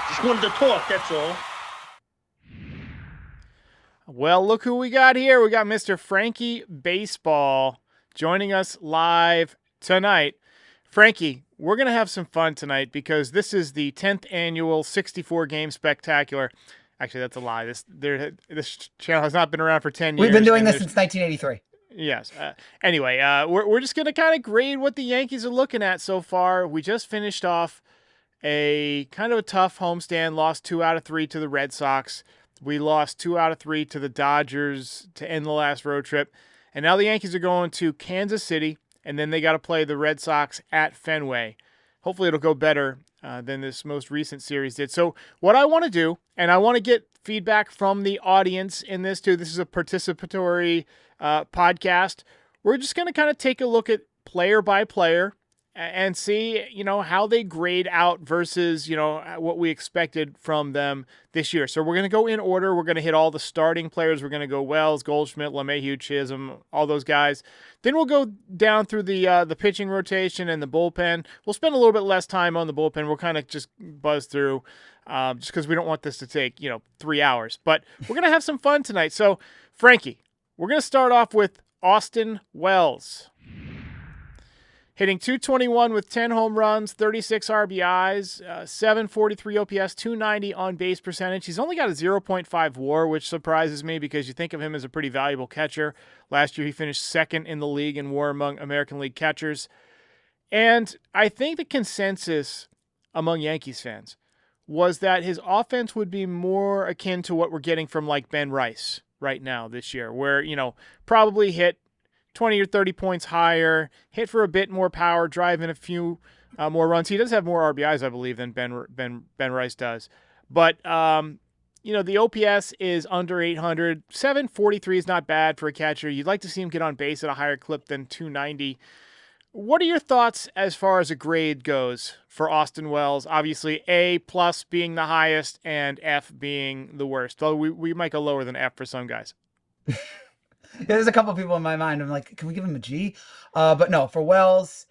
Just wanted to talk, that's all. Well, look who we got here. We got Mr. Frankie Baseball joining us live tonight. Frankie, we're going to have some fun tonight because this is the 10th annual 64-game spectacular. Actually, that's a lie. This channel has not been around for 10 years. We've been doing this since 1983. Yes. Anyway, we're just going to kind of grade what the Yankees are looking at so far. We just finished off a kind of a tough homestand, lost 2 out of 3 to the Red Sox. We lost 2 out of 3 to the Dodgers to end the last road trip. And now the Yankees are going to Kansas City, and then they got to play the Red Sox at Fenway. Hopefully it'll go better than this most recent series did. So what I want to do, and I want to get feedback from the audience in this too. This is a participatory podcast. We're just going to kind of take a look at player by player and see, how they grade out versus, what we expected from them this year. So we're going to go in order. We're going to hit all the starting players. We're going to go Wells, Goldschmidt, LeMahieu, Chisholm, all those guys. Then we'll go down through the pitching rotation and the bullpen. We'll spend a little bit less time on the bullpen. We'll kind of just buzz through just because we don't want this to take, 3 hours. But we're going to have some fun tonight. So, Frankie, we're going to start off with Austin Wells. Hitting .221 with 10 home runs, 36 RBIs, 743 OPS, 290 on base percentage. He's only got a 0.5 WAR, which surprises me because you think of him as a pretty valuable catcher. Last year he finished second in the league in WAR among American League catchers. And I think the consensus among Yankees fans was that his offense would be more akin to what we're getting from like Ben Rice right now this year, where, probably hit 20 or 30 points higher, hit for a bit more power, drive in a few more runs. He does have more RBIs, I believe, than Ben Rice does. But, the OPS is under 800. 743 is not bad for a catcher. You'd like to see him get on base at a higher clip than 290. What are your thoughts as far as a grade goes for Austin Wells? Obviously, A+ being the highest and F being the worst. Though we might go lower than F for some guys. Yeah, there's a couple of people in my mind. I'm like, can we give him a G? But no, for Wells,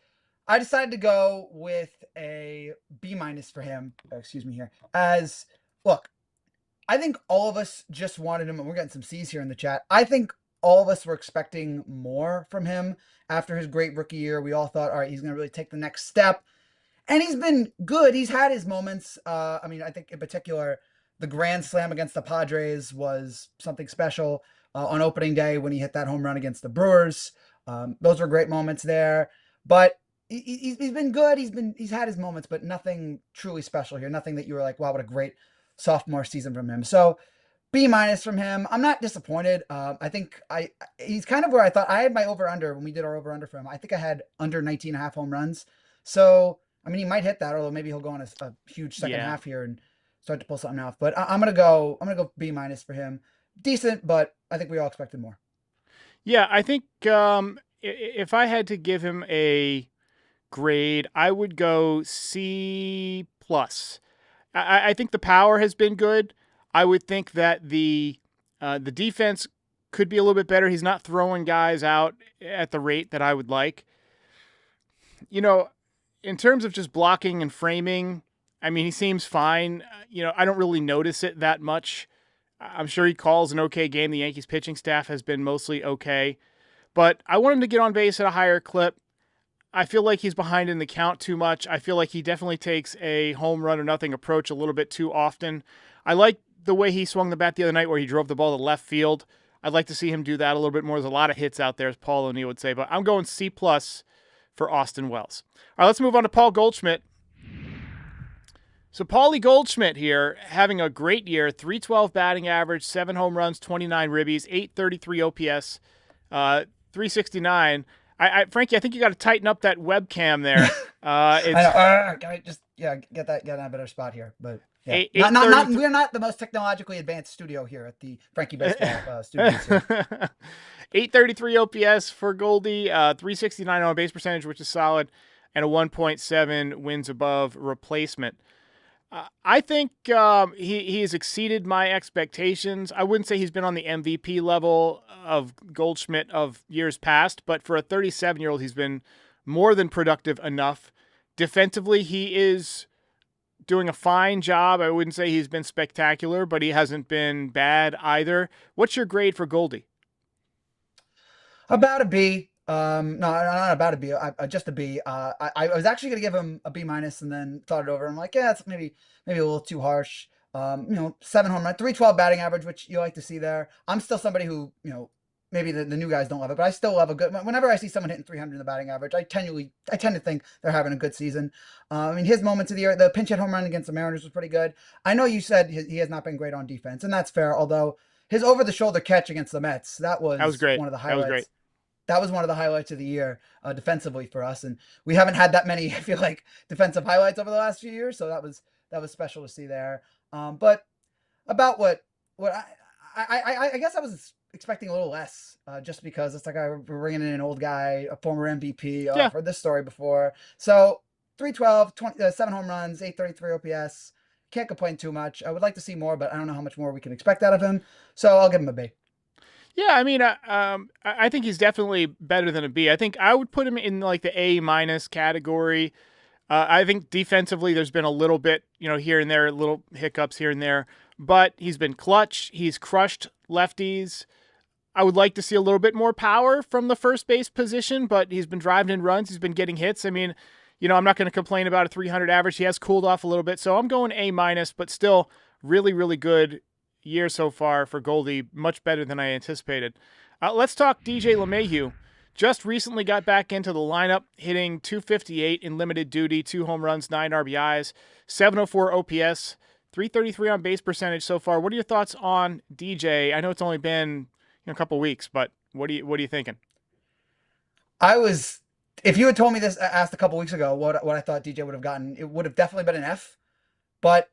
I decided to go with a B- for him. Excuse me here. Look, I think all of us just wanted him, and we're getting some C's here in the chat. I think all of us were expecting more from him after his great rookie year. We all thought, all right, he's going to really take the next step. And he's been good. He's had his moments. I think in particular, the grand slam against the Padres was something special. On opening day when he hit that home run against the Brewers. Those were great moments there. But he's been good. He's had his moments, but nothing truly special here. Nothing that you were like, wow, what a great sophomore season from him. So B- from him. I'm not disappointed. I think he's kind of where I thought I had my over-under when we did our over-under for him. I think I had under 19.5 home runs. So, he might hit that, although maybe he'll go on a huge second half here and start to pull something off. But I'm going to go B- for him. Decent, but I think we all expected more. Yeah, I think if I had to give him a grade, I would go C+. I think the power has been good. I would think that the defense could be a little bit better. He's not throwing guys out at the rate that I would like. In terms of just blocking and framing, he seems fine. I don't really notice it that much. I'm sure he calls an okay game. The Yankees pitching staff has been mostly okay. But I want him to get on base at a higher clip. I feel like he's behind in the count too much. I feel like he definitely takes a home run or nothing approach a little bit too often. I like the way he swung the bat the other night where he drove the ball to left field. I'd like to see him do that a little bit more. There's a lot of hits out there, as Paul O'Neill would say. But I'm going C+ for Austin Wells. All right, let's move on to Paul Goldschmidt. So Paulie Goldschmidt here, having a great year, 312 batting average, 7 home runs, 29 ribbies, 833 OPS, 369. Frankie, I think you got to tighten up that webcam there. Get that in a better spot here. But yeah, we're not the most technologically advanced studio here at the Frankie Baseball studios. 833 OPS for Goldie, 369 on base percentage, which is solid, and a 1.7 wins above replacement. I think he has exceeded my expectations. I wouldn't say he's been on the MVP level of Goldschmidt of years past, but for a 37-year-old, he's been more than productive enough. Defensively, he is doing a fine job. I wouldn't say he's been spectacular, but he hasn't been bad either. What's your grade for Goldie? About a B. No, not about a B. Just a B. I was actually gonna give him a B minus, and then thought it over. I'm like, yeah, it's maybe a little too harsh. 7 home run, 312 batting average, which you like to see there. I'm still somebody who, maybe the new guys don't love it, but I still love a good. Whenever I see someone hitting 300 in the batting average, I tend to think they're having a good season. His moments of the year, the pinch hit home run against the Mariners was pretty good. I know you said he has not been great on defense, and that's fair. Although his over the shoulder catch against the Mets, that was great. one of the That was great. highlights. That was one of the highlights of the year defensively for us, and we haven't had that many. I feel like defensive highlights over the last few years, so that was special to see there. But about what I guess I was expecting a little less, just because it's like we're bringing in an old guy, a former MVP. Yeah. Heard this story before. So 312, 7 home runs, 833 OPS. Can't complain too much. I would like to see more, but I don't know how much more we can expect out of him. So I'll give him a B. Yeah, I mean, I think he's definitely better than a B. I think I would put him in like the A minus category. I think defensively, there's been a little bit, here and there, little hiccups here and there, but he's been clutch. He's crushed lefties. I would like to see a little bit more power from the first base position, but he's been driving in runs. He's been getting hits. I mean, I'm not going to complain about a 300 average. He has cooled off a little bit, so I'm going A minus, but still really, really good year so far for Goldie, much better than I anticipated. Let's talk DJ LeMahieu. Just recently got back into the lineup, hitting .258 in limited duty, 2 home runs, 9 RBIs, 704 OPS, 333 on base percentage so far. What are your thoughts on DJ? I know it's only been a couple weeks, but what are you thinking? If you had told me this, asked a couple weeks ago, what I thought DJ would have gotten, it would have definitely been an F. But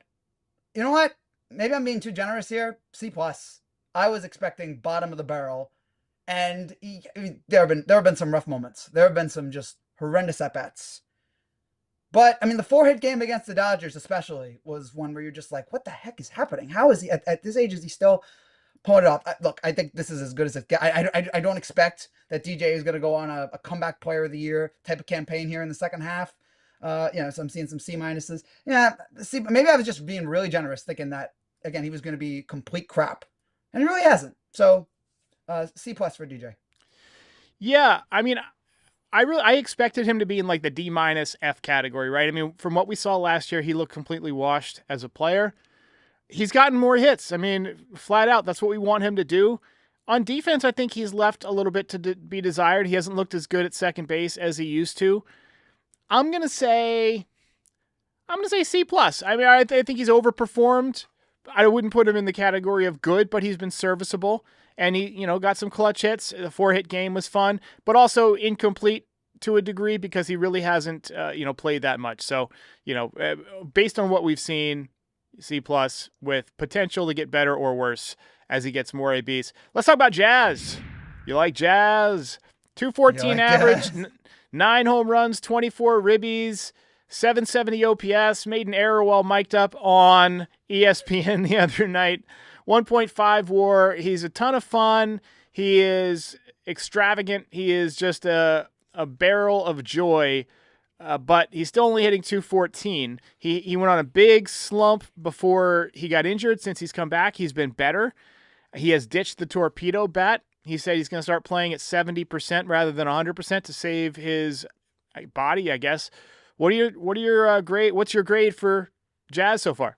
you know what? Maybe I'm being too generous here. C+. I was expecting bottom of the barrel, and there have been some rough moments. There have been some just horrendous at-bats. But I mean, the 4-hit game against the Dodgers, especially, was one where you're just like, "What the heck is happening? How is he at this age? Is he still pulling it off?" Look, I think this is as good as it gets. I don't expect that DJ is going to go on a comeback player of the year type of campaign here in the second half. So I'm seeing some C minuses. Yeah, maybe I was just being really generous, thinking that again he was going to be complete crap, and he really hasn't. So C+ for DJ. Yeah, I mean, I expected him to be in like the D minus F category, right? I mean, from what we saw last year, he looked completely washed as a player. He's gotten more hits. I mean, flat out, that's what we want him to do. On defense, I think he's left a little bit to be desired. He hasn't looked as good at second base as he used to. I'm gonna say C+. I mean, I think he's overperformed. I wouldn't put him in the category of good, but he's been serviceable. And he, got some clutch hits. The 4-hit game was fun, but also incomplete to a degree because he really hasn't, played that much. So, based on what we've seen, C+ with potential to get better or worse as he gets more ABs. Let's talk about Jazz. You like Jazz? 214 average, 9 home runs, 24 ribbies, 770 OPS, made an error while mic'd up on ESPN the other night. 1.5 WAR. He's a ton of fun. He is extravagant. He is just a barrel of joy. But he's still only hitting 214. He went on a big slump before he got injured. Since he's come back, he's been better. He has ditched the torpedo bat. He said he's going to start playing at 70% rather than 100% to save his body, I guess. What's your grade for Jazz so far?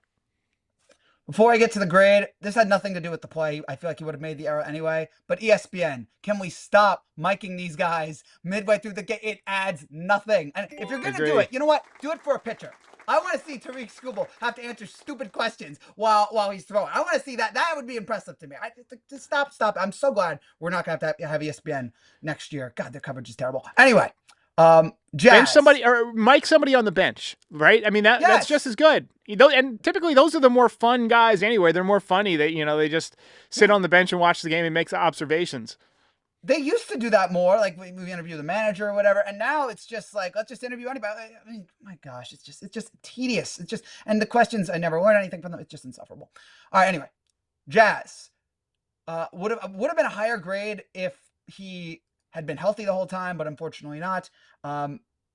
Before I get to the grade, this had nothing to do with the play. I feel like he would have made the error anyway. But ESPN, can we stop miking these guys midway through the game? It adds nothing. And if you're going to do it, you know what? Do it for a pitcher. I want to see Tariq Skubal have to answer stupid questions while he's throwing. I want to see that. That would be impressive to me. Stop. I'm so glad we're not going to have ESPN next year. God, their coverage is terrible. Anyway. Jazz. Bench somebody or mic somebody on the bench, right? I mean, that's just as good. And typically those are the more fun guys anyway. They're more funny. They just sit on the bench and watch the game and make observations. They used to do that more, like we interview the manager or whatever, and now it's just like, let's just interview anybody. I mean, my gosh, it's just tedious. And the questions, I never learned anything from them. It's just insufferable. All right, anyway, Jazz would have been a higher grade if he had been healthy the whole time, but unfortunately not.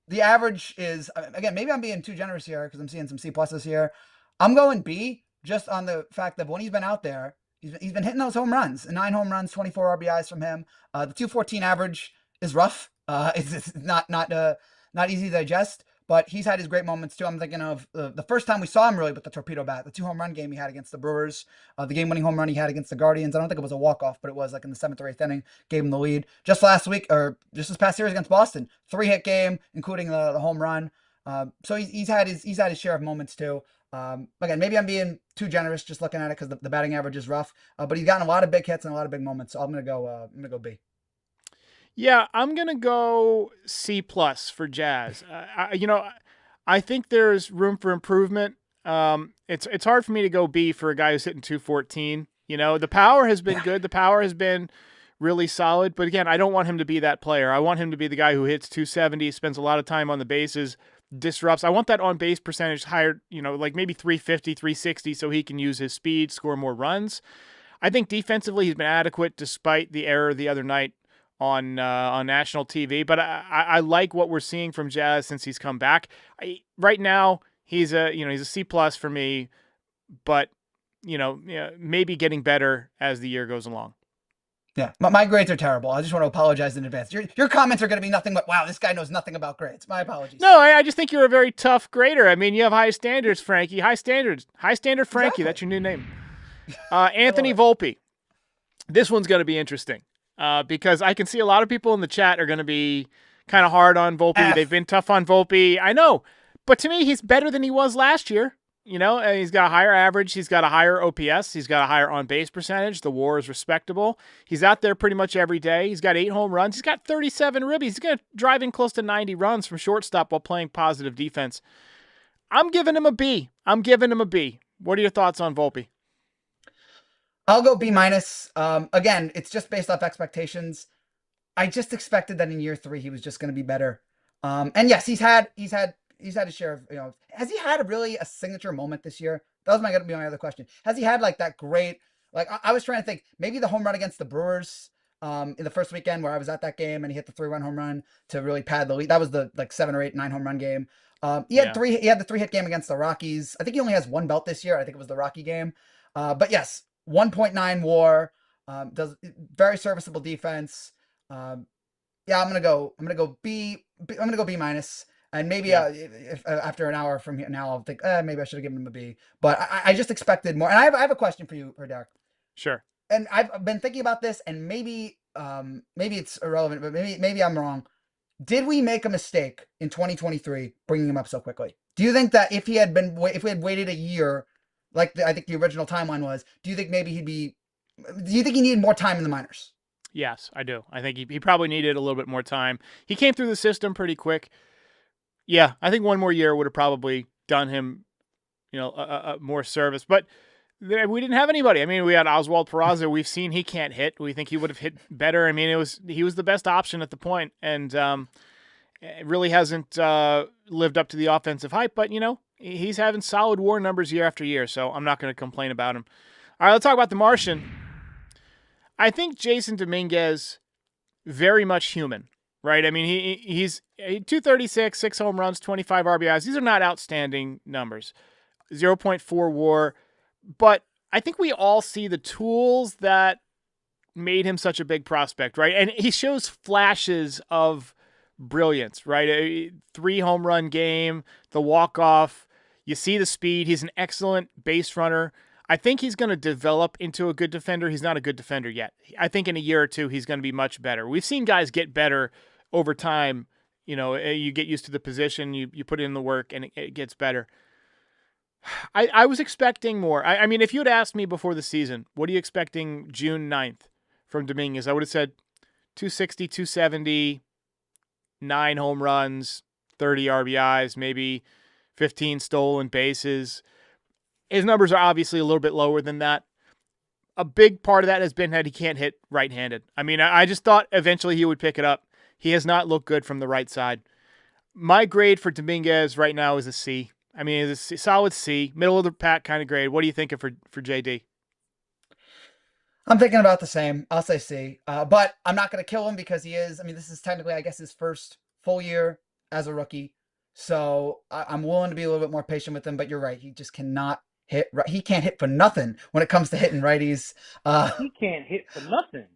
The average is, again, maybe I'm being too generous here because I'm seeing some C pluses here. I'm going B just on the fact that when he's been out there, he's been hitting those home runs. 9 home runs, 24 RBIs from him. The 214 average is rough. It's not easy to digest. But he's had his great moments too. I'm thinking of the first time we saw him really with the torpedo bat, the 2 home run game he had against the Brewers, the game-winning home run he had against the Guardians. I don't think it was a walk-off, but it was like in the 7th or 8th inning, gave him the lead. Just last week, or just this past series against Boston, 3-hit game, including the home run. So he's had his share of moments too. Again, maybe I'm being too generous just looking at it because the batting average is rough. But he's gotten a lot of big hits and a lot of big moments. So I'm gonna go B. Yeah, I'm gonna go C plus for Jazz. I think there's room for improvement. It's hard for me to go B for a guy who's hitting 214. The power has been good. The power has been really solid. But again, I don't want him to be that player. I want him to be the guy who hits 270, spends a lot of time on the bases, disrupts. I want that on base percentage higher, like maybe 350, 360, so he can use his speed, score more runs. I think defensively he's been adequate despite the error the other night on national TV. But I like what we're seeing from Jazz since he's come back. Right now he's a C plus for me, but maybe getting better as the year goes along. Yeah, my grades are terrible. I just want to apologize in advance. Your comments are going to be nothing but, wow, this guy knows nothing about grades. My apologies. No, I just think you're a very tough grader. I mean, you have high standards, Frankie. High standard Frankie. Exactly. That's your new name. Anthony Volpe. This one's going to be interesting because I can see a lot of people in the chat are going to be kind of hard on Volpe. They've been tough on Volpe. I know. But to me, he's better than he was last year. He's got a higher average. He's got a higher OPS. He's got a higher on-base percentage. The WAR is respectable. He's out there pretty much every day. He's got 8 home runs. He's got 37 ribbies. He's going to drive in close to 90 runs from shortstop while playing positive defense. I'm giving him a B. What are your thoughts on Volpe? I'll go B minus. Again, it's just based off expectations. I just expected that in year 3 he was just going to be better. And yes, he's had his share of, has he had really a signature moment this year? That was going to be my other question. Has he had like that great, like I was trying to think, maybe the home run against the Brewers in the first weekend where I was at that game and he hit the 3-run home run to really pad the lead. That was the 7 or 8, 9 home run game. He had the 3-hit game against the Rockies. I think he only has 1 belt this year. I think it was the Rocky game. But yes, 1.9 WAR, does very serviceable defense. I'm gonna go B. I'm gonna go B minus. And maybe if after an hour from here now, I'll think maybe I should have given him a B. But I just expected more. And I have a question for you, Derek. Sure. And I've been thinking about this, and maybe it's irrelevant, but maybe I'm wrong. Did we make a mistake in 2023 bringing him up so quickly? Do you think that if we had waited a year, like I think the original timeline was, do you think maybe do you think he needed more time in the minors? Yes, I do. I think he probably needed a little bit more time. He came through the system pretty quick. Yeah, I think 1 more year would have probably done him, more service. But we didn't have anybody. I mean, we had Oswald Peraza. We've seen he can't hit. We think he would have hit better. I mean, he was the best option at the point, and it really hasn't lived up to the offensive hype. But he's having solid WAR numbers year after year, so I'm not going to complain about him. All right, let's talk about the Martian. I think Jasson Dominguez, very much human. Right, I mean he's 236, 6 home runs, 25 RBIs. These are not outstanding numbers. 0.4 WAR, but I think we all see the tools that made him such a big prospect, right? And he shows flashes of brilliance, right? A 3 home run game, the walk-off. You see the speed. He's an excellent base runner. I think he's going to develop into a good defender. He's not a good defender yet. I think in a year or 2, he's going to be much better. We've seen guys get better over time. You get used to the position, you put in the work, and it gets better. I was expecting more. I mean, if you had asked me before the season, what are you expecting June 9th from Dominguez? I would have said 260, 270, 9 home runs, 30 RBIs, maybe 15 stolen bases. His numbers are obviously a little bit lower than that. A big part of that has been that he can't hit right-handed. I mean, I just thought eventually he would pick it up. He has not looked good from the right side. My grade for Dominguez right now is a C. I mean, it's a solid C, middle of the pack kind of grade. What are you thinking for JD? I'm thinking about the same. I'll say C. But I'm not going to kill him because he is, I mean, this is technically, I guess, his first full year as a rookie. So I'm willing to be a little bit more patient with him, but you're right. He just cannot hit. He can't hit for nothing when it comes to hitting righties. He can't hit for nothing.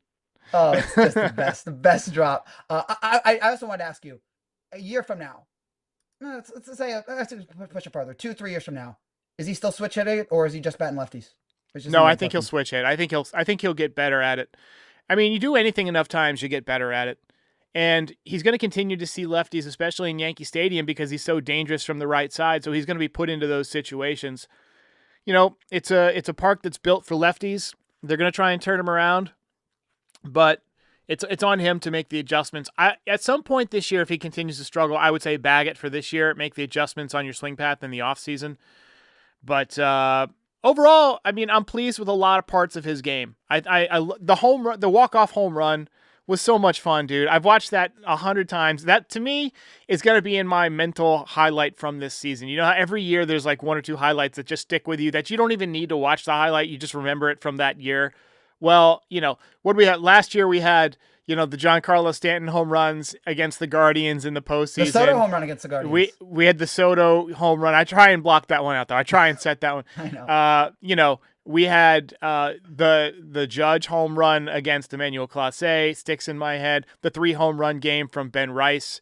Oh, it's just the best drop. I also wanted to ask you, a year from now, let's say, let's push it farther, 2, 3 years from now, is he still switch hitting or is he just batting lefties? No, I think he'll switch it. I think he'll get better at it. I mean, you do anything enough times, you get better at it. And he's going to continue to see lefties, especially in Yankee Stadium, because he's so dangerous from the right side. So he's going to be put into those situations. You know, it's a park that's built for lefties. They're going to try and turn him around, but it's on him to make the adjustments. At some point this year, if he continues to struggle, I would say bag it for this year. Make the adjustments on your swing path in the offseason. But overall, I mean, I'm pleased with a lot of parts of his game. The walk-off home run was so much fun, dude. I've watched that 100 times. That, to me, is going to be in my mental highlight from this season. You know how every year there's like 1 or 2 highlights that just stick with you, that you don't even need to watch the highlight. You just remember it from that year. Well, you know, what we had last year, we had, you know, the Giancarlo Stanton home runs against the Guardians in the postseason. The Soto home run against the Guardians. We had the Soto home run. I try and block that one out, though. I try and set that one. I know. You know, we had the Judge home run against Emmanuel Clase, sticks in my head. The 3 home run game from Ben Rice.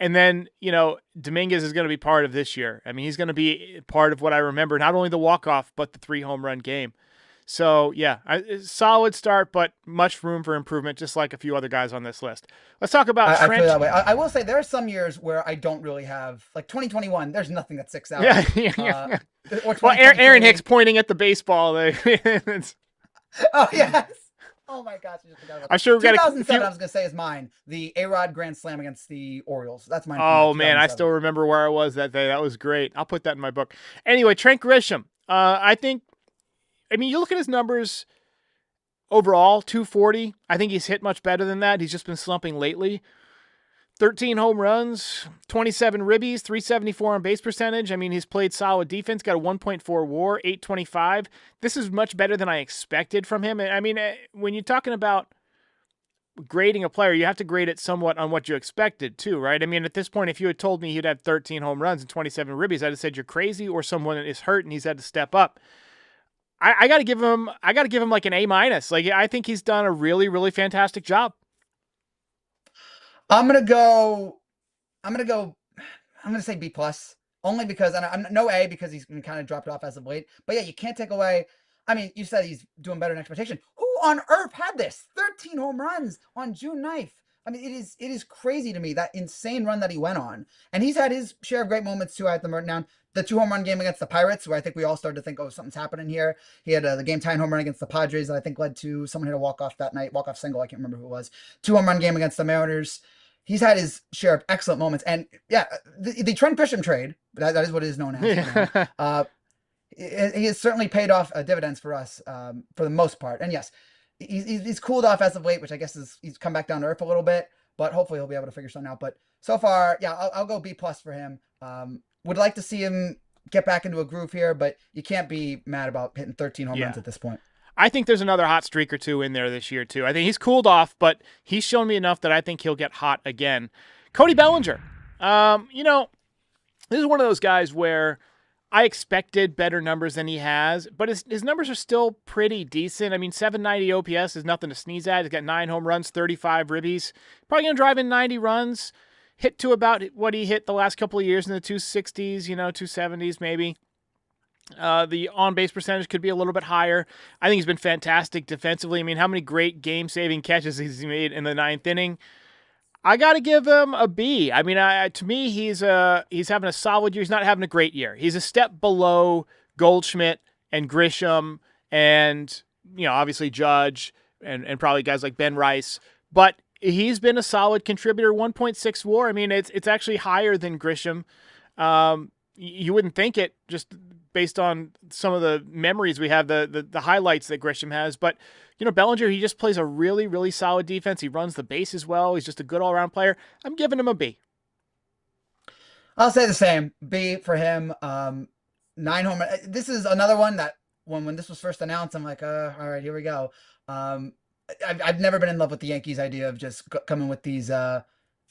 And then, you know, Dominguez is going to be part of this year. I mean, he's going to be part of what I remember, not only the walk-off, but the 3 home run game. So, yeah, solid start, but much room for improvement, just like a few other guys on this list. Let's talk about Trent. I feel that way. I will say there are some years where I don't really have, like 2021, there's nothing that sticks out. Yeah. Well, Aaron Hicks pointing at the baseball. Oh, yes. Oh, my gosh. I just forgot about that. I'm sure we've got 2007, I was going to say, is mine. The A-Rod Grand Slam against the Orioles. That's mine. Oh, man, I still remember where I was that day. That was great. I'll put that in my book. Anyway, Trent Grisham. I mean, you look at his numbers overall, 240. I think he's hit much better than that. He's just been slumping lately. 13 home runs, 27 ribbies, 374 on base percentage. I mean, he's played solid defense, got a 1.4 WAR, 825. This is much better than I expected from him. I mean, when you're talking about grading a player, you have to grade it somewhat on what you expected too, right? I mean, at this point, if you had told me he'd have 13 home runs and 27 ribbies, I'd have said you're crazy, or someone is hurt and he's had to step up. I got to give him like an A-. Like, I think he's done a really, really fantastic job. I'm going to say B+, only because, and I'm no A because he's been kind of dropped off as of late. But yeah, you can't take away, I mean, you said he's doing better than expectation. Who on earth had this? 13 home runs on June 9th. I mean, it is crazy to me, that insane run that he went on. And he's had his share of great moments too. I have them written down. The 2 home run game against the Pirates, where I think we all started to think, oh, something's happening here. He had the game tying home run against the Padres that I think led to someone hit a walk-off that night, walk-off single. I can't remember who it was. 2 home run game against the Mariners. He's had his share of excellent moments. And yeah, the Trent Grisham trade, that is what it is known as. He has certainly paid off dividends for us for the most part. And yes, he's cooled off as of late, which I guess is he's come back down to earth a little bit, but hopefully he'll be able to figure something out. But so far, yeah, I'll go B+ for him. Would like to see him get back into a groove here, but you can't be mad about hitting 13 home runs at this point. I think there's another hot streak or 2 in there this year too. I think he's cooled off, but he's shown me enough that I think he'll get hot again. Cody Bellinger. You know, this is one of those guys where I expected better numbers than he has, but his numbers are still pretty decent. I mean, 790 OPS is nothing to sneeze at. He's got 9 home runs, 35 ribbies. Probably going to drive in 90 runs. Hit to about what he hit the last couple of years in the 260s, 270s maybe. The on-base percentage could be a little bit higher. I think he's been fantastic defensively. I mean, how many great game-saving catches has he made in the 9th inning? I got to give him a B. I mean, to me, he's having a solid year. He's not having a great year. He's a step below Goldschmidt and Grisham and, obviously Judge and probably guys like Ben Rice. But he's been a solid contributor, 1.6 WAR. I mean, it's actually higher than Grisham. You wouldn't think it just based on some of the memories we have, the highlights that Grisham has. But, Bellinger, he just plays a really, really solid defense. He runs the bases well. He's just a good all-around player. I'm giving him a B. I'll say the same. B for him. 9 home. This is another one that when this was first announced, I'm like, all right, here we go. I've never been in love with the Yankees idea of just coming with these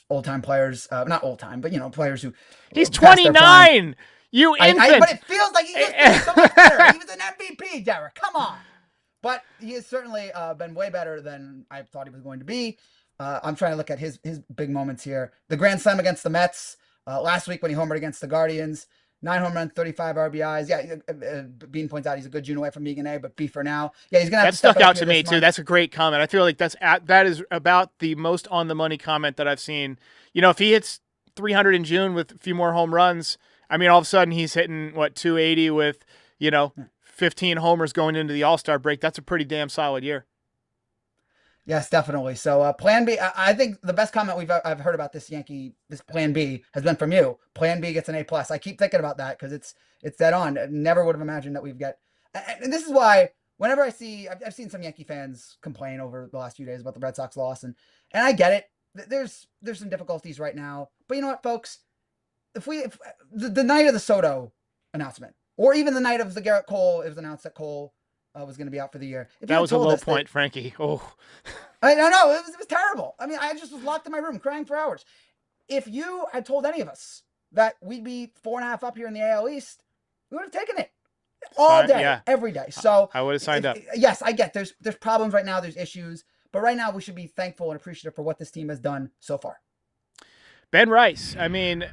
old-time players, not old-time, but, players who He's past their prime. 29. You infant. But it feels like he used to be so much better. He was an MVP, Derek. Come on. But he has certainly been way better than I thought he was going to be. I'm trying to look at his big moments here. The grand slam against the Mets last week when he homered against the Guardians. 9 home runs, 35 RBIs. Yeah, Bean points out he's a good June away from being an A, but B for now. Yeah, he's gonna have that to stuck out to me too. That's a great comment. I feel like that is about the most on the money comment that I've seen. If he hits 300 in June with a few more home runs, I mean, all of a sudden he's hitting 280 with 15 homers going into the All-Star break. That's a pretty damn solid year. Yes, definitely. So Plan B, I think the best comment I've heard about this Plan B has been from you. Plan B gets an A+. I keep thinking about that because it's dead on. I never would have imagined that we'd get. And this is why whenever I've seen some Yankee fans complain over the last few days about the Red Sox loss, and I get it. There's some difficulties right now, but you know what, folks? If the night of the Soto announcement, or even the night of the Garrett Cole, it was announced that Cole was going to be out for the year. That was a low point, Frankie. Oh, I don't know. It was terrible. I mean, I just was locked in my room crying for hours. If you had told any of us that we'd be 4.5 up here in the AL East, we would have taken it all day, every day. So I would have signed up. Yes, I get there's problems right now. There's issues, but right now we should be thankful and appreciative for what this team has done so far. Ben Rice. I mean,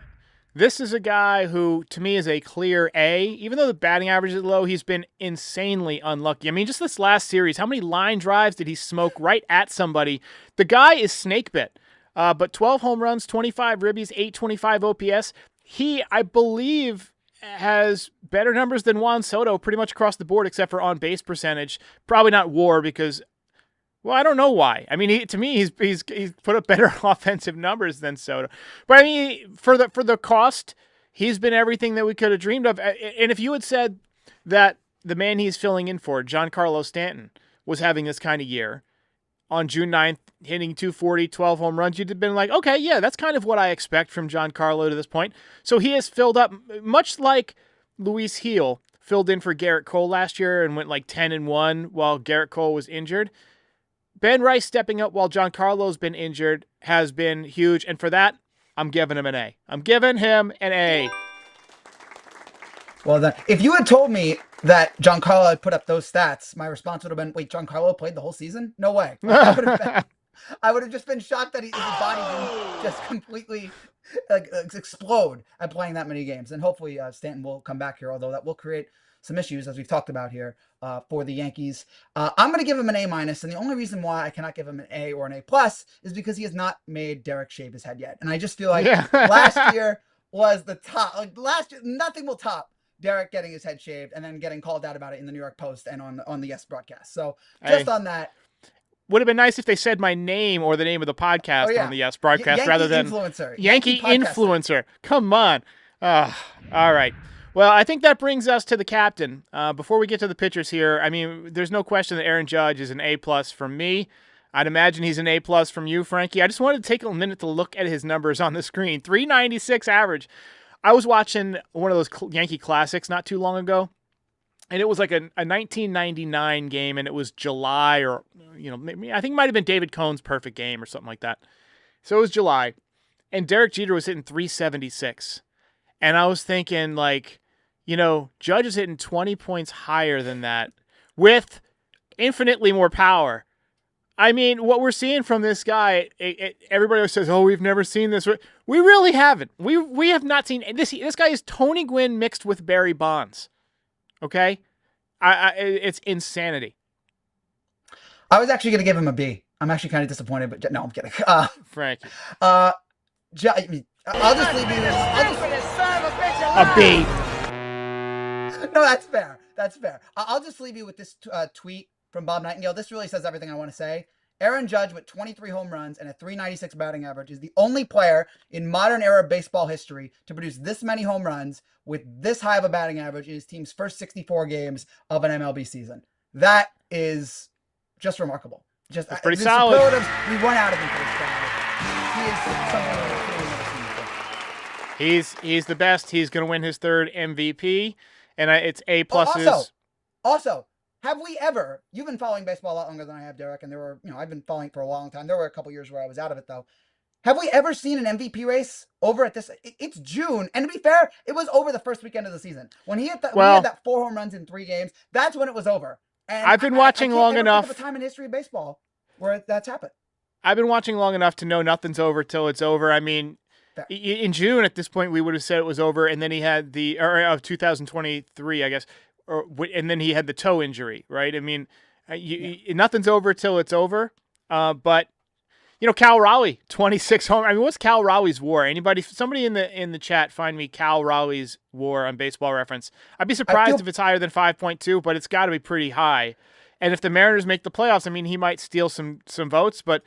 this is a guy who, to me, is a clear A. Even though the batting average is low, he's been insanely unlucky. I mean, just this last series, how many line drives did he smoke right at somebody? The guy is snake bit. But 12 home runs, 25 ribbies, 825 OPS. He, I believe, has better numbers than Juan Soto pretty much across the board except for on-base percentage. Probably not WAR because... Well, I don't know why. I mean, to me, he's put up better offensive numbers than Soto. But I mean, for the cost, he's been everything that we could have dreamed of. And if you had said that the man he's filling in for, Giancarlo Stanton, was having this kind of year on June 9th, hitting 240, 12 home runs, you'd have been like, okay, yeah, that's kind of what I expect from Giancarlo to this point. So he has filled up, much like Luis Gil filled in for Garrett Cole last year and went like 10-1 while Garrett Cole was injured. Ben Rice stepping up while Giancarlo's been injured has been huge, and for that, I'm giving him an A. I'm giving him an A. Well, then, if you had told me that Giancarlo had put up those stats, my response would have been, wait, Giancarlo played the whole season? No way. I would have just been shocked that his body didn't just completely explode at playing that many games. And hopefully Stanton will come back here, although that will create some issues, as we've talked about here, for the Yankees. I'm going to give him an A-, and the only reason why I cannot give him an A or an A+ is because he has not made Derek shave his head yet. And I just feel like last year was the top. Like last year, nothing will top Derek getting his head shaved and then getting called out about it in the New York Post and on the Yes broadcast. So just on that. Would have been nice if they said my name or the name of the podcast on the Yes broadcast rather than influencer. Yankee influencer. Come on. All right. Well, I think that brings us to the captain. Before we get to the pitchers here, I mean, there's no question that Aaron Judge is an A+ from me. I'd imagine he's an A+ from you, Frankie. I just wanted to take a minute to look at his numbers on the screen. 396 average. I was watching one of those Yankee Classics not too long ago, and it was like a 1999 game, and it was July or, maybe, I think it might have been David Cohn's perfect game or something like that. So it was July, and Derek Jeter was hitting 376. And I was thinking, Judge is hitting 20 points higher than that with infinitely more power. I mean, what we're seeing from this guy, everybody always says, oh, we've never seen this. We really haven't. We have not seen this. This guy is Tony Gwynn mixed with Barry Bonds. Okay? It's insanity. I was actually going to give him a B. I'm actually kind of disappointed, but no, I'm kidding. Frankie. I'll just leave you a B. No, that's fair. That's fair. I'll just leave you with this tweet from Bob Nightingale. This really says everything I want to say. Aaron Judge with 23 home runs and a 396 batting average is the only player in modern era baseball history to produce this many home runs with this high of a batting average in his team's first 64 games of an MLB season. That is just remarkable. Just pretty solid. We run out of him for this guy. He is something we've really never seen before. He's the best. He's going to win his third MVP, and it's A+. Also, have we ever? You've been following baseball a lot longer than I have, Derek, and there were, I've been following for a long time. There were a couple years where I was out of it though. Have we ever seen an MVP race over at this? It's June, and to be fair, it was over the first weekend of the season when he had when he had that 4 home runs in 3 games. That's when it was over. And I've been watching long enough. Think of a time in history of baseball where that's happened. I've been watching long enough to know nothing's over till it's over. I mean, in June at this point we would have said it was over, and then he had of 2023, I guess, and then he had the toe injury, right? I mean, nothing's over till it's over. But Cal Raleigh, 26 home. I mean, what's Cal Raleigh's WAR? Somebody in the chat, find me Cal Raleigh's WAR on Baseball Reference. I'd be surprised if it's higher than 5.2, but it's got to be pretty high. And if the Mariners make the playoffs, I mean, he might steal some votes, but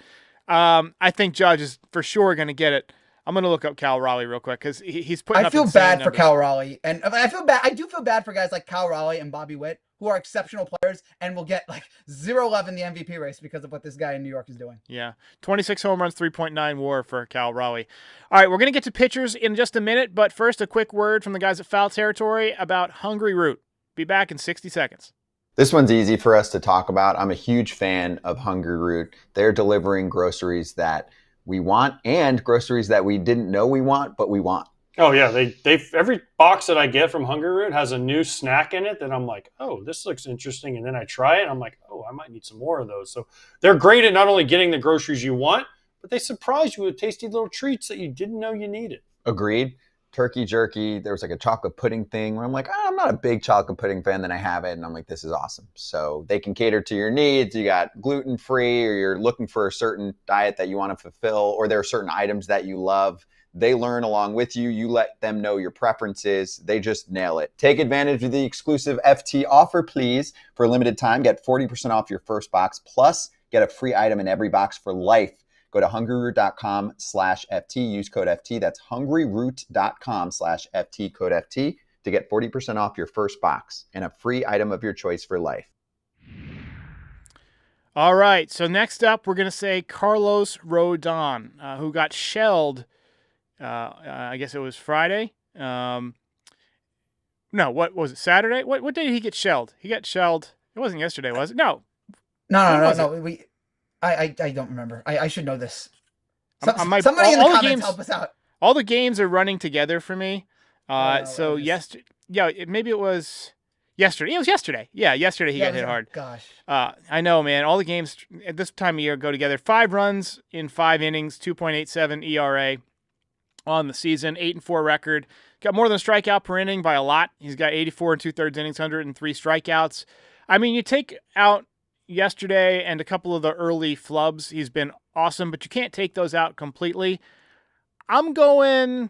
I think Judge is for sure going to get it. I'm going to look up Cal Raleigh real quick because he's putting up insane bad numbers. for Cal Raleigh, and I feel bad. I do feel bad for guys like Cal Raleigh and Bobby Witt, who are exceptional players and will get like 0 love in the MVP race because of what this guy in New York is doing. Yeah. 26 home runs, 3.9 WAR for Cal Raleigh. All right, we're going to get to pitchers in just a minute, but first a quick word from the guys at Foul Territory about Hungry Root. Be back in 60 seconds. This one's easy for us to talk about. I'm a huge fan of Hungry Root. They're delivering groceries that we want and groceries that we didn't know we want, but we want. Oh yeah, they every box that I get from Hungry Root has a new snack in it that I'm like, oh, this looks interesting, and then I try it, and I'm like, oh, I might need some more of those. So they're great at not only getting the groceries you want, but they surprise you with tasty little treats that you didn't know you needed. Agreed. Turkey jerky. There was like a chocolate pudding thing where I'm like, I'm not a big chocolate pudding fan. Then I have it, and I'm like, this is awesome. So they can cater to your needs. You got gluten-free, or you're looking for a certain diet that you want to fulfill, or there are certain items that you love. They learn along with you. You let them know your preferences. They just nail it. Take advantage of the exclusive FT offer, please. For a limited time, get 40% off your first box, plus get a free item in every box for life. Go to hungryroot.com/FT. Use code FT. That's hungryroot.com/FT, code FT, to get 40% off your first box and a free item of your choice for life. All right, so next up, we're going to say Carlos Rodon, who got shelled. I guess it was Friday. No, what was it? Saturday? What day did he get shelled? He got shelled. It wasn't yesterday, was it? No. No. I don't remember. I should know this. Somebody in the comments help us out. All the games are running together for me. Yesterday. Yeah, maybe it was yesterday. It was yesterday. Yeah, yesterday he got hit hard. Gosh. I know, man. All the games at this time of year go together. 5 runs in 5 innings, 2.87 ERA. On the season, 8-4 record. Got more than a strikeout per inning by a lot. He's got 84 2/3 innings, 103 strikeouts. I mean, you take out yesterday and a couple of the early flubs, he's been awesome, but you can't take those out completely. I'm going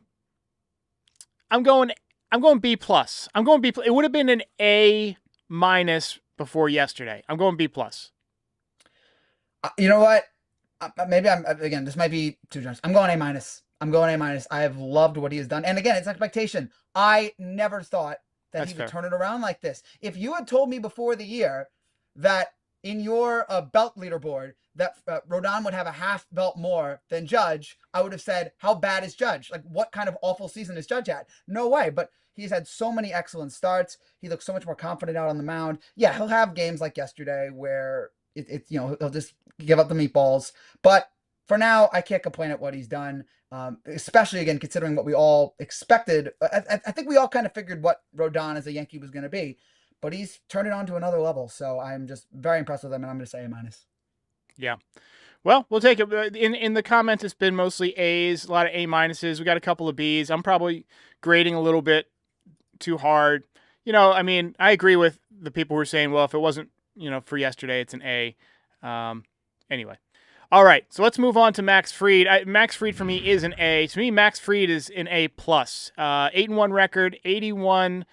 B plus. I'm going B plus. It would have been an A minus before yesterday. I'm going B plus. You know what? Maybe this might be too generous. I'm going A minus. I have loved what he has done. And again, it's expectation. I never thought that he would turn it around like this. If you had told me before the year that in your belt leaderboard that Rodon would have a half belt more than Judge, I would have said, how bad is Judge? Like, what kind of awful season is Judge had? No way. But he's had so many excellent starts. He looks so much more confident out on the mound. Yeah, he'll have games like yesterday where he'll just give up the meatballs. But for now, I can't complain at what he's done, especially, again, considering what we all expected. I think we all kind of figured what Rodon as a Yankee was going to be, but he's turned it on to another level. So I'm just very impressed with him, and I'm going to say A minus. Yeah. Well, we'll take it. In the comments, it's been mostly A's, a lot of A minuses. We got a couple of B's. I'm probably grading a little bit too hard. I mean, I agree with the people who are saying, well, if it wasn't, for yesterday, it's an A. Anyway. All right, so let's move on to Max Fried. Max Fried for me is an A. To me, Max Fried is an A+. 8-1 record, 81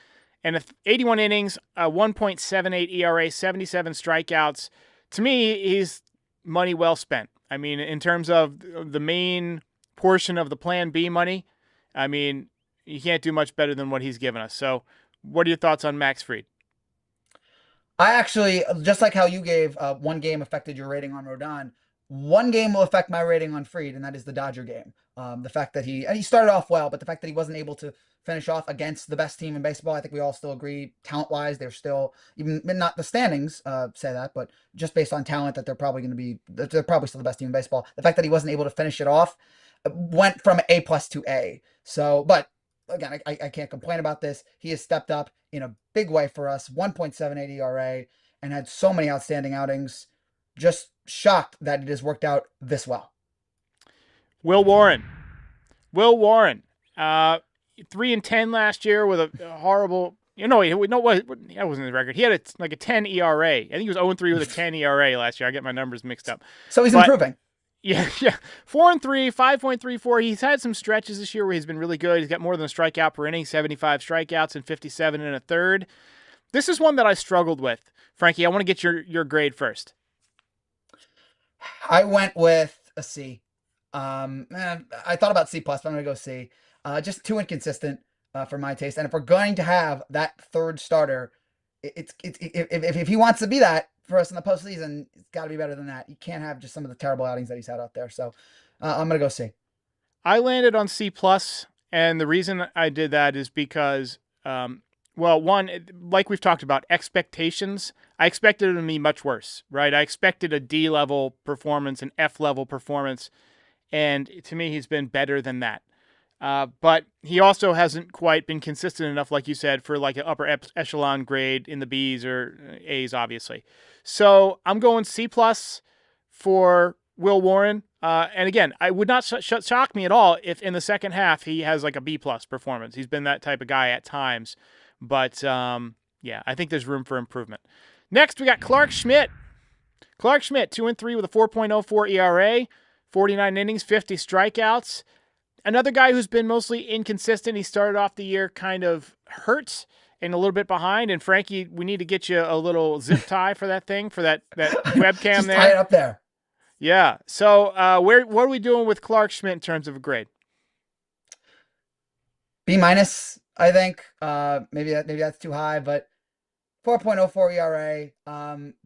innings, 1.78 ERA, 77 strikeouts. To me, he's money well spent. I mean, in terms of the main portion of the Plan B money, I mean, you can't do much better than what he's given us. So what are your thoughts on Max Fried? I actually, just like how you gave one game affected your rating on Rodon, one game will affect my rating on Fried, and that is the Dodger game. The fact that he started off well, but the fact that he wasn't able to finish off against the best team in baseball, I think we all still agree, talent-wise, they're still, even not the standings say that, but just based on talent, that they're probably still the best team in baseball. The fact that he wasn't able to finish it off, went from A+ to A. So, but again, I can't complain about this. He has stepped up in a big way for us. 1.78 ERA and had so many outstanding outings. Just shocked that it has worked out this well. Will Warren. 3-10 last year with a horrible. That wasn't his record. He had a 10 ERA. I think he was 0-3 with a 10 ERA last year. I get my numbers mixed up. So he's improving. Yeah. 4-3, 5.34. He's had some stretches this year where he's been really good. He's got more than a strikeout per inning, 75 strikeouts and 57 and a third. This is one that I struggled with. Frankie, I want to get your grade first. I went with a C. I thought about C+, but I'm going to go C. Just too inconsistent for my taste. And if we're going to have that third starter, if he wants to be that for us in the postseason, it's got to be better than that. You can't have just some of the terrible outings that he's had out there. So I'm going to go C. I landed on C+, and the reason I did that is because, one, like we've talked about, expectations. I expected it to be much worse, right? I expected a D-level performance, an F-level performance, and to me, he's been better than that. But he also hasn't quite been consistent enough, like you said, for like an upper echelon grade in the Bs or As, obviously. So I'm going C+ for Will Warren. And again, I would not shock me at all if in the second half he has like a B+ performance. He's been that type of guy at times. But I think there's room for improvement. Next, we got Clarke Schmidt. 2-3 with a 4.04 ERA, 49 innings, 50 strikeouts. Another guy who's been mostly inconsistent. He started off the year kind of hurt and a little bit behind. And Frankie, we need to get you a little zip tie for that thing, for that webcam Just there. tie it up there. Yeah. So what are we doing with Clarke Schmidt in terms of a grade? B-, I think. Maybe that's too high, but 4.04 ERA.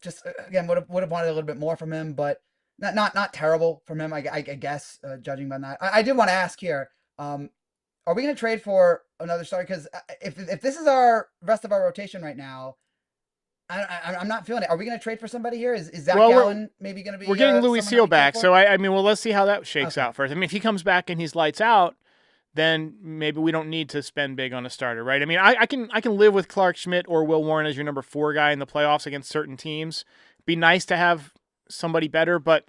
Just again, would have wanted a little bit more from him, but not terrible from him, I guess, judging by that. I did want to ask here, are we going to trade for another starter? Because if this is our rest of our rotation right now, I'm not feeling it. Are we going to trade for somebody here? Is Zach Gallen maybe going to be? We're getting Louis Seal back, so let's see how that shakes out first. I mean, if he comes back and he's lights out, then maybe we don't need to spend big on a starter, right? I mean, I can live with Clarke Schmidt or Will Warren as your number 4 guy in the playoffs against certain teams. Be nice to have somebody better, but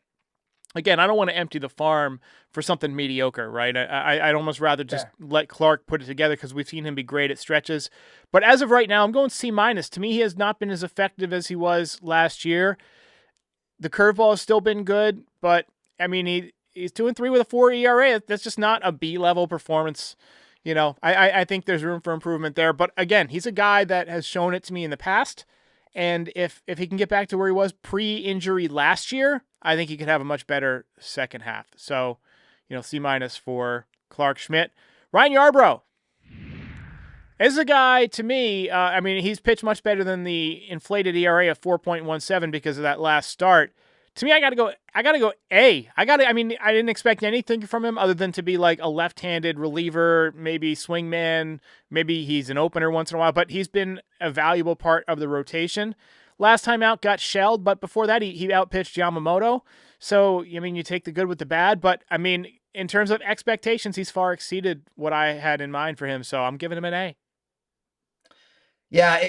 again, I don't want to empty the farm for something mediocre, right? I'd almost rather just let Clarke put it together because we've seen him be great at stretches. But as of right now, I'm going C-. To me, he has not been as effective as he was last year. The curveball has still been good, but I mean, he's 2-3 with a 4 ERA. That's just not a B-level performance. I think there's room for improvement there. But again, he's a guy that has shown it to me in the past. And if he can get back to where he was pre-injury last year, I think he could have a much better second half. So, C- for Clarke Schmidt. Ryan Yarbrough is a guy, to me, he's pitched much better than the inflated ERA of 4.17 because of that last start. To me, I gotta go A. I didn't expect anything from him other than to be like a left-handed reliever, maybe swingman, maybe he's an opener once in a while, but he's been a valuable part of the rotation. Last time out got shelled, but before that he outpitched Yamamoto. So, you take the good with the bad, but in terms of expectations, he's far exceeded what I had in mind for him, so I'm giving him an A. Yeah,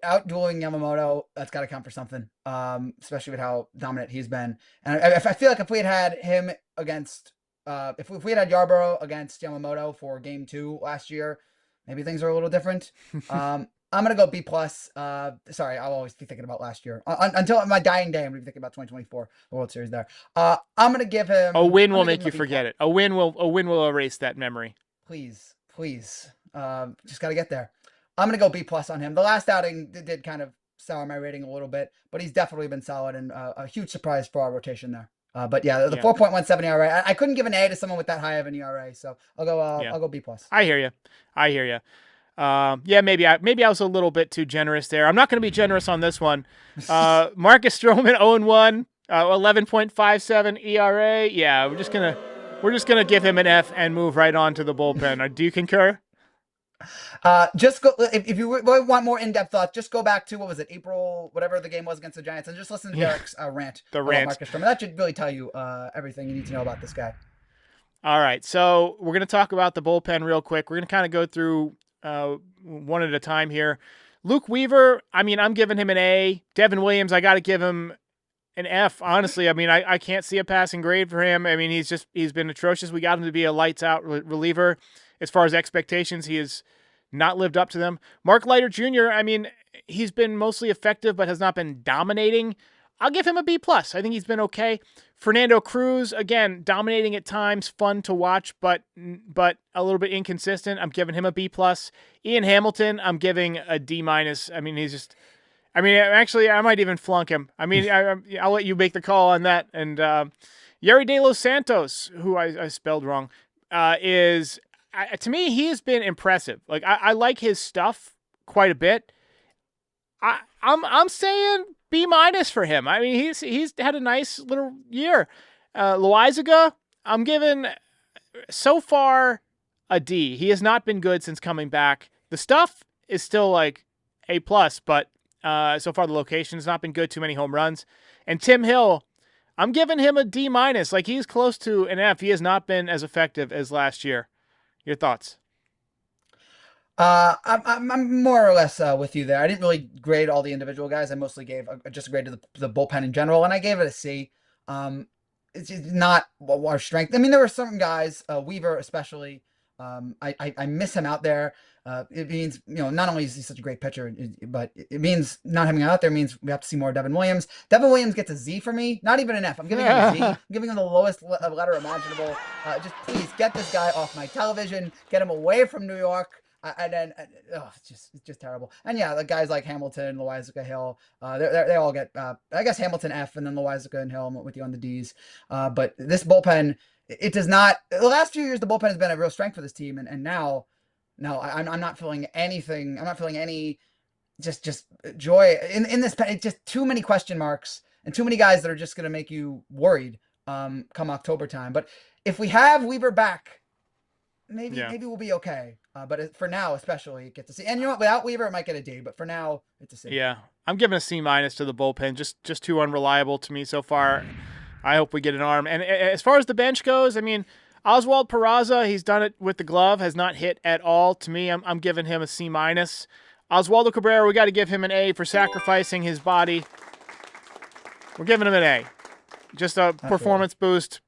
outdueling Yamamoto, that's got to count for something, especially with how dominant he's been. And I feel like if we had him against, if we had Yarbrough against Yamamoto for Game 2 last year, maybe things are a little different. I'm going to go B+. Sorry, I'll always be thinking about last year. Until my dying day, I'm going to be thinking about 2024, the World Series there. I'm going to give him... A win will make you forget it. A win will erase that memory. Please. Just got to get there. I'm going to go B+ on him. The last outing did kind of sour my rating a little bit, but he's definitely been solid and a huge surprise for our rotation there. But yeah, the 4.17 ERA, I couldn't give an A to someone with that high of an ERA, so I'll go B+. I hear you. Maybe I was a little bit too generous there. I'm not going to be generous on this one. Marcus Stroman 0-1, 11.57 ERA. Yeah, we're just gonna give him an F and move right on to the bullpen. Do you concur? Just go if you want more in-depth thoughts. Just go back to what was it, April, whatever the game was against the Giants, and just listen to Derek's rant. The rant. Marcus Stroman. That should really tell you everything you need to know about this guy. All right, so we're going to talk about the bullpen real quick. We're going to kind of go through one at a time here. Luke Weaver, I mean, I'm giving him an A. Devin Williams, I got to give him an F, honestly. I mean, I can't see a passing grade for him. I mean, he's been atrocious. We got him to be a lights-out reliever. As far as expectations, he has not lived up to them. Mark Leiter Jr., I mean, he's been mostly effective but has not been dominating. I'll give him a B+. I think he's been okay. Fernando Cruz, again, dominating at times, fun to watch, but a little bit inconsistent. I'm giving him a B+. Ian Hamilton, I'm giving a D-. I mean, he's just... I mean, actually, I might even flunk him. I mean, I'll let you make the call on that. And Yeri De Los Santos, who I spelled wrong, is... to me, he has been impressive. Like, I like his stuff quite a bit. I'm saying B- for him. I mean, he's had a nice little year. Loizaga, I'm giving so far a D. He has not been good since coming back. The stuff is still like A+, but so far the location has not been good. Too many home runs. And Tim Hill, I'm giving him a D-. Like, he's close to an F. He has not been as effective as last year. Your thoughts? I'm more or less with you there. I didn't really grade all the individual guys. I mostly gave just a grade to the bullpen in general, and I gave it a C. It's just not our strength. I mean, there were certain guys, Weaver especially. I miss him out there. It means, not only is he such a great pitcher, but it means not having him out there means we have to see more Devin Williams. Devin Williams gets a Z for me, not even an F. I'm giving him a Z. I'm giving him the lowest letter imaginable. Just please get this guy off my television. Get him away from New York. It's just terrible. And yeah, the guys like Hamilton, Loizaga, Hill, they all get, I guess Hamilton F, and then Loizaga and Hill. I'm with you on the Ds. But this bullpen, it does not. The last few years, the bullpen has been a real strength for this team, and now, no, I'm not feeling anything. I'm not feeling any just joy in this pen. It's just too many question marks and too many guys that are just going to make you worried come October time. But if we have Weaver back, maybe we'll be okay. But for now, especially, it gets a C. And without Weaver, it might get a D. But for now, it's a C. Yeah, I'm giving a C- to the bullpen. Just too unreliable to me so far. I hope we get an arm. And as far as the bench goes, I mean, Oswald Peraza, he's done it with the glove, has not hit at all. To me, I'm giving him a C-. Oswaldo Cabrera, we got to give him an A for sacrificing his body. We're giving him an A. Just a performance boost.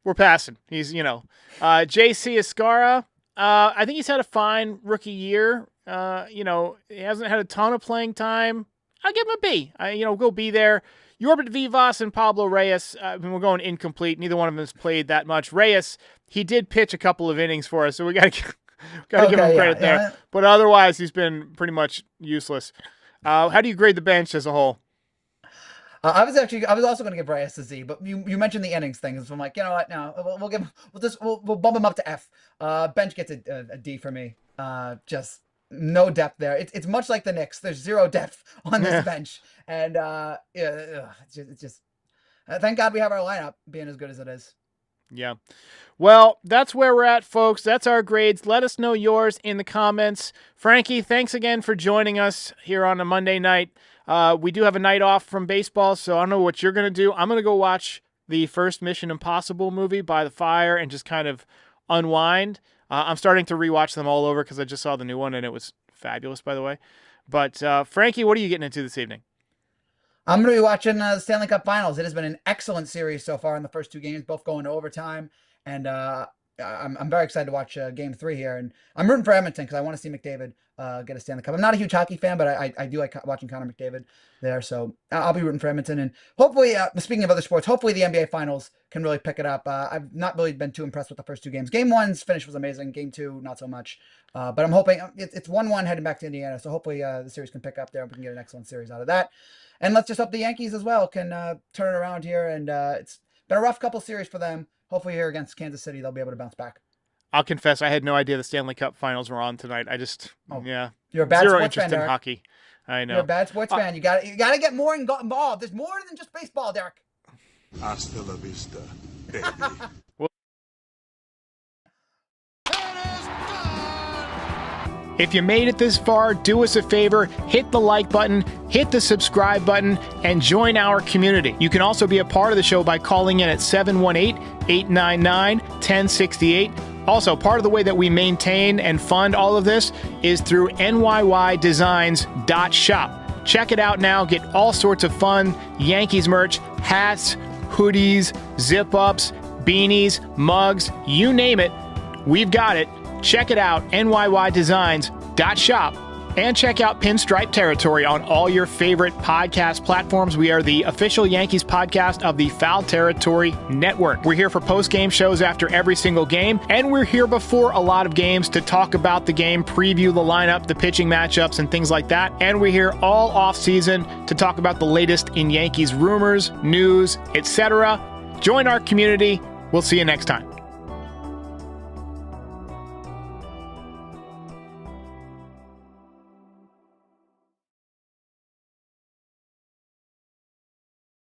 We're passing. He's, J.C. Escara, I think he's had a fine rookie year. He hasn't had a ton of playing time. I'll give him a B. Go B there. Yorbit Vivas and Pablo Reyes, we're going incomplete. Neither one of them has played that much. Reyes, he did pitch a couple of innings for us, so we got to give him credit there. Yeah. But otherwise, he's been pretty much useless. How do you grade the bench as a whole? I was also going to give Reyes a Z, but you mentioned the innings thing, so I'm like, you know what? No, we'll bump him up to F. Bench gets a D for me. Just no depth there. It's much like the Knicks. There's zero depth on this bench, and it's just thank God we have our lineup being as good as it is. Yeah. Well, that's where we're at, folks. That's our grades. Let us know yours in the comments. Frankie, thanks again for joining us here on a Monday night. We do have a night off from baseball, so I don't know what you're going to do. I'm going to go watch the first Mission Impossible movie by the fire and just kind of unwind. I'm starting to rewatch them all over because I just saw the new one, and it was fabulous, by the way. But, Frankie, what are you getting into this evening? I'm going to be watching the Stanley Cup Finals. It has been an excellent series so far in the first two games, both going to overtime. And I'm very excited to watch Game 3 here. And I'm rooting for Edmonton because I want to see McDavid get a Stanley Cup. I'm not a huge hockey fan, but I do like watching Connor McDavid there. So I'll be rooting for Edmonton. And hopefully, speaking of other sports, hopefully the NBA Finals can really pick it up. I've not really been too impressed with the first two games. Game 1's finish was amazing. Game 2, not so much. But I'm hoping it's 1-1 heading back to Indiana. So hopefully the series can pick up there and we can get an excellent series out of that. And let's just hope the Yankees as well can turn it around here. And it's been a rough couple series for them. Hopefully here against Kansas City, they'll be able to bounce back. I'll confess, I had no idea the Stanley Cup Finals were on tonight. You're a bad zero sports interest fan, in hockey. I know. You're a bad sports fan. You got to get more involved. There's more than just baseball, Derek. Hasta la vista, baby. If you made it this far, do us a favor, hit the like button, hit the subscribe button, and join our community. You can also be a part of the show by calling in at 718-899-1068. Also, part of the way that we maintain and fund all of this is through NYYDesigns.shop. Check it out now. Get all sorts of fun Yankees merch, hats, hoodies, zip-ups, beanies, mugs, you name it. We've got it. Check it out, NYYDesigns.shop. And check out Pinstripe Territory on all your favorite podcast platforms. We are the official Yankees podcast of the Foul Territory Network. We're here for post-game shows after every single game, and we're here before a lot of games to talk about the game, preview the lineup, the pitching matchups, and things like that. And we're here all off-season to talk about the latest in Yankees rumors, news, etc. Join our community. We'll see you next time.